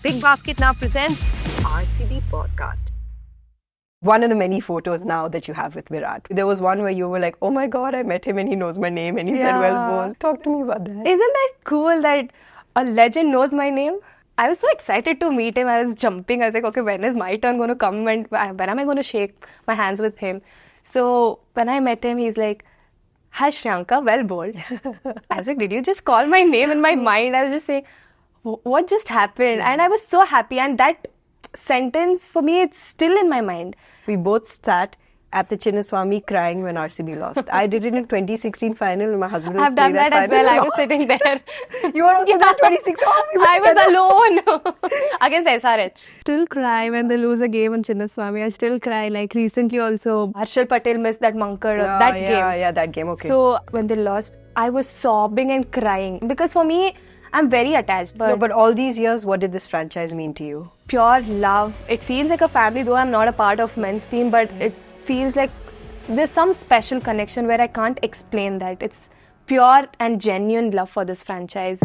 Big Basket now presents RCB podcast. One of the many photos now that you have with Virat. There was one where you were like, oh my God, I met him and he knows my name and he said, well, bol. Talk to me about that. Isn't that cool that a legend knows my name? I was so excited to meet him. I was jumping. I was like, okay, when is my turn going to come and when am I going to shake my hands with him? So when I met him, he's like, hi Shreyanka, well bowled. I was like, did you just call my name? In my mind, I was just saying, what just happened? And I was so happy. And that sentence, for me, it's still in my mind. We both sat at the 𝑩𝒐𝒍𝒅 crying when RCB lost. I did it in 2016 final and my husband was I've done that as well. I was sitting there. You were also there 2016? Oh, I was alone against SRH. Still cry when they lose a game on 𝑡. I still cry. Like recently also. Shreyanka Patil missed that Mankad, game. Yeah, that game, okay. So when they lost, I was sobbing and crying. Because for me, I'm very attached. But all these years, what did this franchise mean to you? Pure love. It feels like a family, though I'm not a part of men's team, but it feels like there's some special connection where I can't explain that. It's pure and genuine love for this franchise.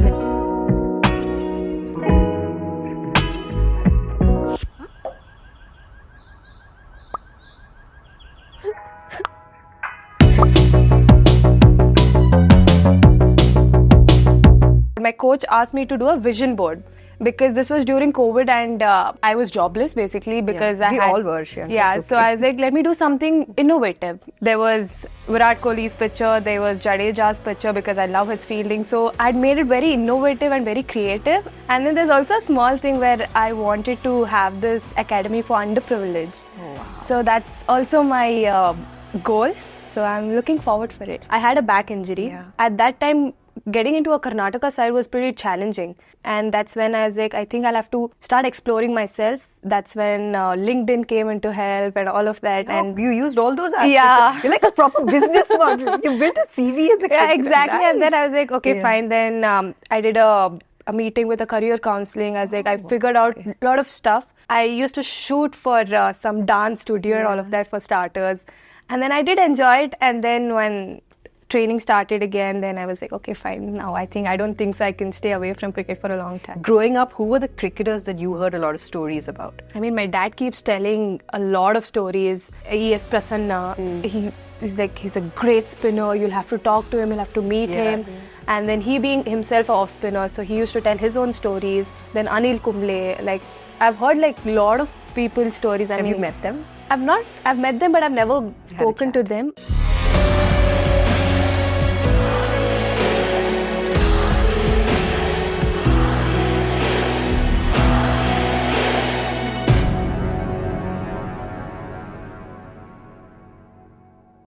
My coach asked me to do a vision board because this was during COVID and I was jobless basically because we all were. So I was like, let me do something innovative. There was Virat Kohli's picture, there was 𝑗adeja's picture because I love his fielding. So I'd made it very innovative and very creative. And then there's also a small thing where I wanted to have this academy for underprivileged. Oh, wow. So that's also my goal. So I'm looking forward for it. I had a back injury. Yeah. At that time, getting into a Karnataka side was pretty challenging. And that's when I was like, I think I'll have to start exploring myself. That's when LinkedIn came into help and all of that. Oh, and you used all those aspects. Yeah. You're like a proper businesswoman. You built a CV as a Yeah, exactly. Nice. And then I was like, okay, fine. Then I did a meeting with a career counseling. I was like, I figured out a lot of stuff. I used to shoot for some dance studio and all of that for starters. And then I did enjoy it. And then when training started again, then I was like, okay, fine. Now I don't think so I can stay away from cricket for a long time. Growing up, who were the cricketers that you heard a lot of stories about? I mean, my dad keeps telling a lot of stories. E.S. Prasanna, he's a great spinner. You'll have to talk to him, you'll have to meet him. And then he being himself an off spinner, so he used to tell his own stories. Then Anil Kumble, like I've heard like a lot of people's stories. Have you met them? I've met them, but I've never spoken to them.